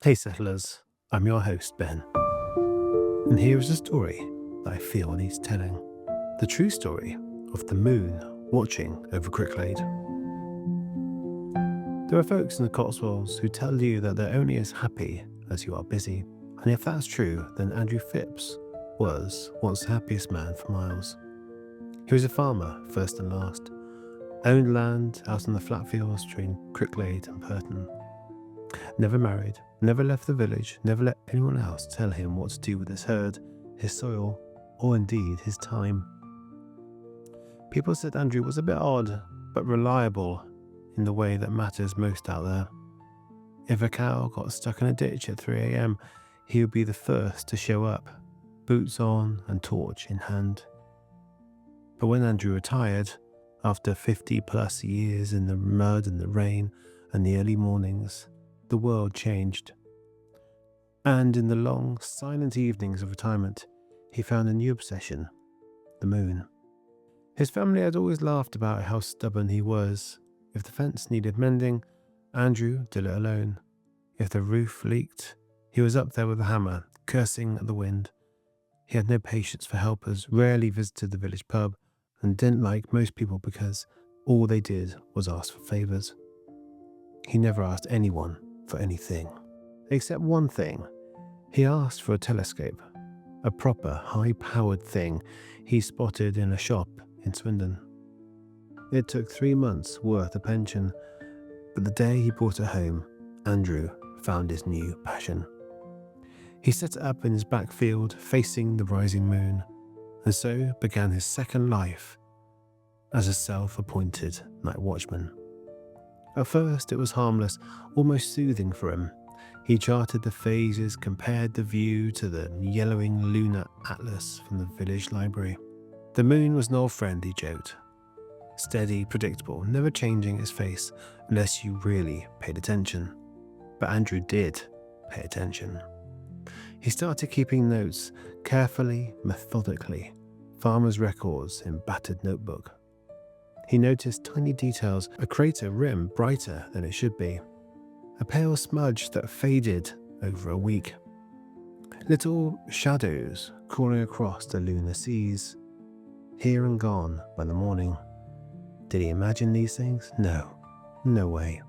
Hey settlers, I'm your host Ben, and here is a story that I feel needs telling. The true story of the moon watching over Cricklade. There are folks in the Cotswolds who tell you that they're only as happy as you are busy, and if that's true, then Andrew Phipps was once the happiest man for miles. He was a farmer, first and last, owned land out in the flat fields between Cricklade and Purton. Never married, never left the village, never let anyone else tell him what to do with his herd, his soil, or indeed his time. People said Andrew was a bit odd, but reliable in the way that matters most out there. If a cow got stuck in a ditch at 3 a.m, he would be the first to show up, boots on and torch in hand. But when Andrew retired, after 50 plus years in the mud and the rain and the early mornings, the world changed. And in the long, silent evenings of retirement, he found a new obsession: the moon. His family had always laughed about how stubborn he was. If the fence needed mending, Andrew did it alone. If the roof leaked, he was up there with a hammer, cursing at the wind. He had no patience for helpers, rarely visited the village pub, and didn't like most people because all they did was ask for favours. He never asked anyone for anything, except one thing. He asked for a telescope, a proper high-powered thing he spotted in a shop in Swindon. It took 3 months' worth of pension, but the day he brought it home, Andrew found his new passion. He set it up in his back field, facing the rising moon, and so began his second life as a self-appointed night watchman. At first it was harmless, almost soothing for him. He charted the phases, compared the view to the yellowing lunar atlas from the village library. The moon was an old friend, he joked. Steady, predictable, never changing its face unless you really paid attention. But Andrew did pay attention. He started keeping notes, carefully, methodically, farmer's records in battered notebook. He noticed tiny details: a crater rim brighter than it should be, a pale smudge that faded over a week, little shadows crawling across the lunar seas, here and gone by the morning. Did he imagine these things? No way.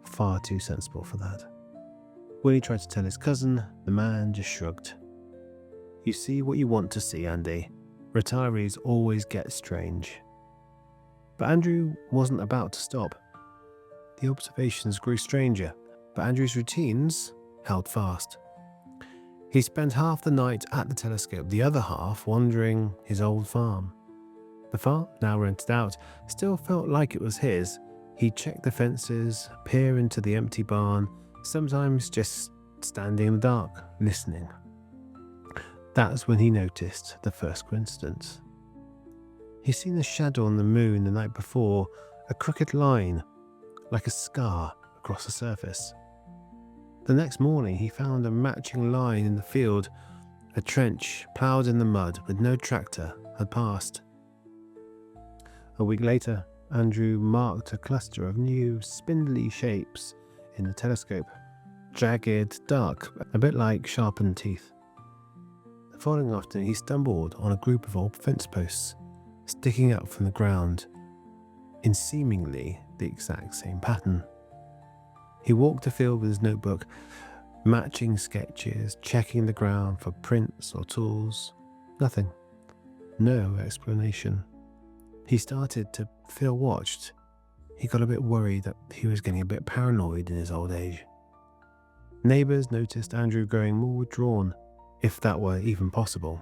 Far too sensible for that. When he tried to tell his cousin, the man just shrugged. You see what you want to see, Andy. Retirees always get strange. But Andrew wasn't about to stop. The observations grew stranger, but Andrew's routines held fast. He spent half the night at the telescope, the other half wandering his old farm. The farm, now rented out, still felt like it was his. He'd check the fences, peer into the empty barn, sometimes just standing in the dark, listening. That's when he noticed the first coincidence. He'd seen a shadow on the moon the night before, a crooked line, like a scar across the surface. The next morning he found a matching line in the field, a trench ploughed in the mud with no tractor had passed. A week later, Andrew marked a cluster of new, spindly shapes in the telescope, jagged, dark, a bit like sharpened teeth. The following afternoon he stumbled on a group of old fence posts, sticking up from the ground in seemingly the exact same pattern. He walked the field with his notebook, matching sketches, checking the ground for prints or tools. Nothing. No explanation. He started to feel watched. He got a bit worried that he was getting a bit paranoid in his old age. Neighbours noticed Andrew growing more withdrawn, if that were even possible.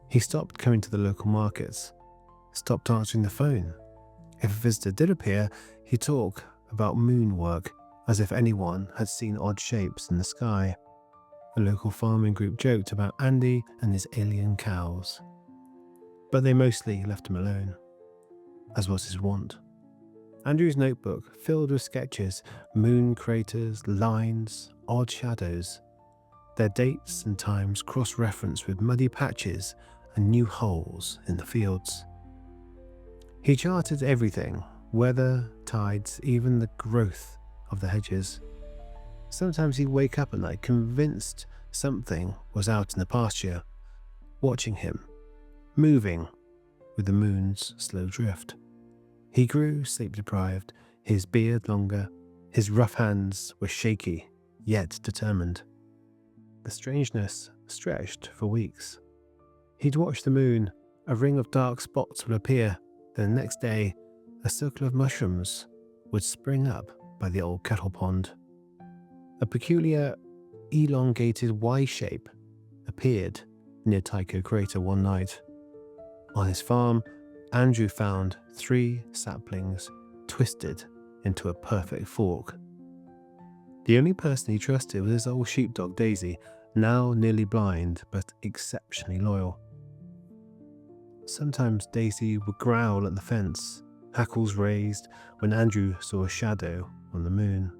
He stopped coming to the local markets, stopped answering the phone. If a visitor did appear, he'd talk about moon work, as if anyone had seen odd shapes in the sky. A local farming group joked about Andy and his alien cows, but they mostly left him alone, as was his wont. Andrew's notebook filled with sketches, moon craters, lines, odd shadows. Their dates and times cross-referenced with muddy patches and new holes in the fields. He charted everything: weather, tides, even the growth of the hedges. Sometimes he'd wake up at night convinced something was out in the pasture, watching him, moving with the moon's slow drift. He grew sleep-deprived, his beard longer, his rough hands were shaky, yet determined. The strangeness stretched for weeks. He'd watch the moon, a ring of dark spots would appear, then the next day, a circle of mushrooms would spring up by the old kettle pond. A peculiar, elongated Y shape appeared near Tycho Crater one night. On his farm, Andrew found 3 saplings twisted into a perfect fork. The only person he trusted was his old sheepdog Daisy, now nearly blind but exceptionally loyal. Sometimes Daisy would growl at the fence, hackles raised when Andrew saw a shadow on the moon.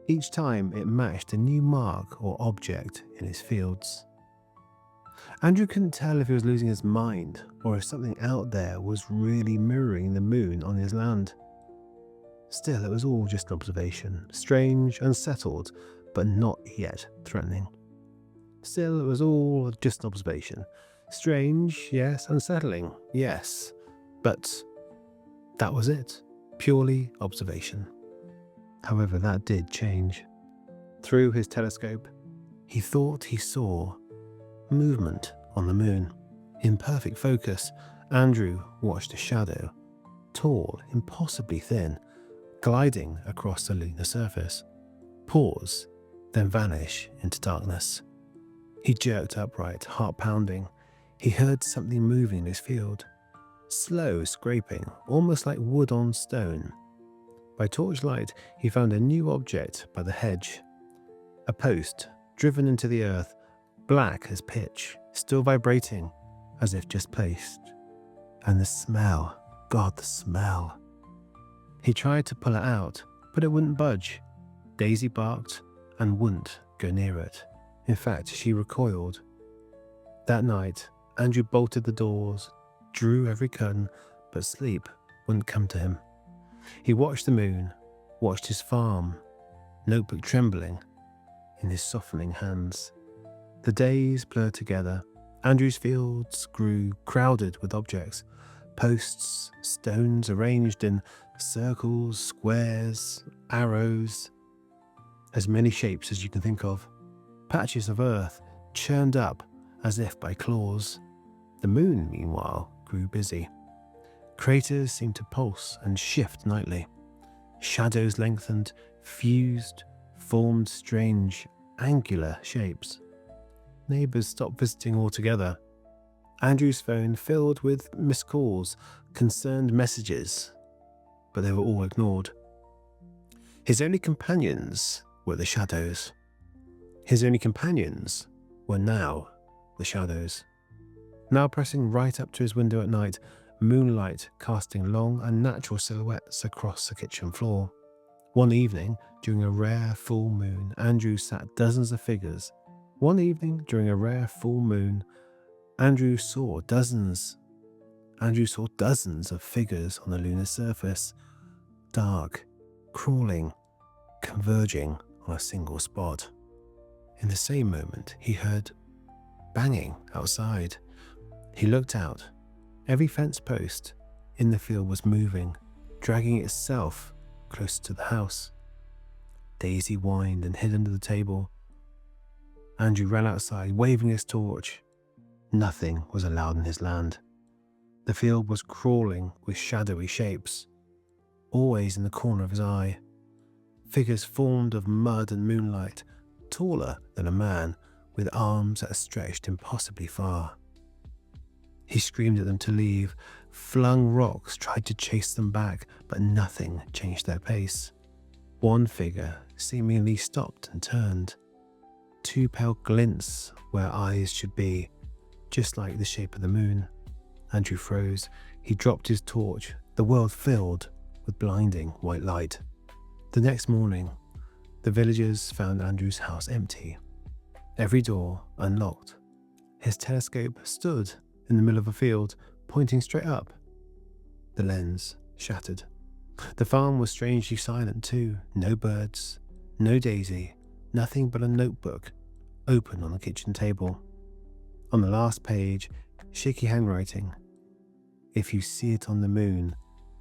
Each time it matched a new mark or object in his fields. Andrew couldn't tell if he was losing his mind or if something out there was really mirroring the moon on his land. Still, it was all just an observation, strange, unsettled, but not yet threatening. Still, it was all just an observation. Strange, yes. Unsettling, yes. But that was it. Purely observation. However, that did change. Through his telescope, he thought he saw movement on the moon. In perfect focus, Andrew watched a shadow, tall, impossibly thin, gliding across the lunar surface, pause, then vanish into darkness. He jerked upright, heart pounding. He heard something moving in his field. Slow scraping, almost like wood on stone. By torchlight, he found a new object by the hedge. A post, driven into the earth, black as pitch, still vibrating, as if just placed. And the smell, God, the smell. He tried to pull it out, but it wouldn't budge. Daisy barked and wouldn't go near it. In fact, she recoiled. That night, Andrew bolted the doors, drew every curtain, but sleep wouldn't come to him. He watched the moon, watched his farm, notebook trembling in his softening hands. The days blurred together. Andrew's fields grew crowded with objects, posts, stones arranged in circles, squares, arrows, as many shapes as you can think of. Patches of earth churned up as if by claws. The moon, meanwhile, grew busy. Craters seemed to pulse and shift nightly. Shadows lengthened, fused, formed strange, angular shapes. Neighbours stopped visiting altogether. Andrew's phone filled with missed calls, concerned messages, but they were all ignored. His only companions were the shadows. His only companions were now the shadows. Now pressing right up to his window at night, moonlight casting long, unnatural silhouettes across the kitchen floor. One evening, during a rare full moon, Andrew sat dozens of figures. Andrew saw dozens of figures on the lunar surface, dark, crawling, converging on a single spot. In the same moment, he heard banging outside. He looked out. Every fence post in the field was moving, dragging itself close to the house. Daisy whined and hid under the table. Andrew ran outside, waving his torch. Nothing was allowed in his land. The field was crawling with shadowy shapes, always in the corner of his eye. Figures formed of mud and moonlight, taller than a man, with arms that stretched impossibly far. He screamed at them to leave, flung rocks, tried to chase them back, but nothing changed their pace. One figure seemingly stopped and turned. 2 pale glints where eyes should be, just like the shape of the moon. Andrew froze. He dropped his torch. The world filled with blinding white light. The next morning, the villagers found Andrew's house empty, every door unlocked. His telescope stood in the middle of a field, pointing straight up. The lens shattered. The farm was strangely silent too. No birds, no Daisy, Nothing but a notebook open on the kitchen table. On the last page, shaky handwriting. If you see it on the moon,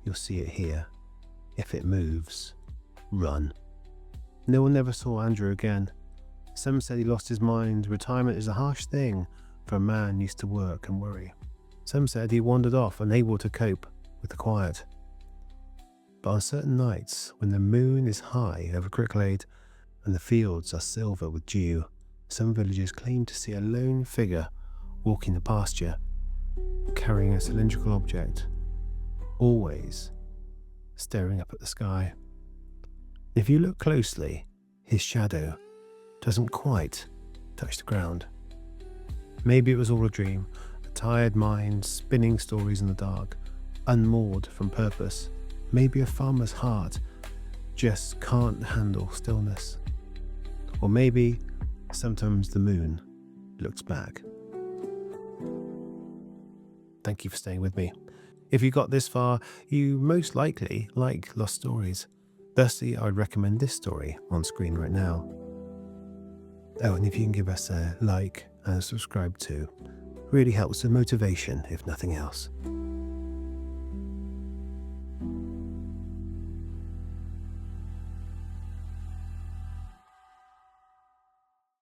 you'll see it here. If it moves, run. No one ever saw Andrew again. Some said he lost his mind. Retirement is a harsh thing for a man used to work and worry. Some said he wandered off, unable to cope with the quiet. But on certain nights, when the moon is high over Cricklade and the fields are silver with dew, some villagers claim to see a lone figure walking the pasture, carrying a cylindrical object, always staring up at the sky. If you look closely, his shadow doesn't quite touch the ground. Maybe it was all a dream, a tired mind spinning stories in the dark, unmoored from purpose. Maybe a farmer's heart just can't handle stillness. Or maybe sometimes the moon looks back. Thank you for staying with me. If you got this far, you most likely like lost stories. Thusly, I would recommend this story on screen right now. Oh, and if you can give us a like and subscribe too, really helps with motivation if nothing else.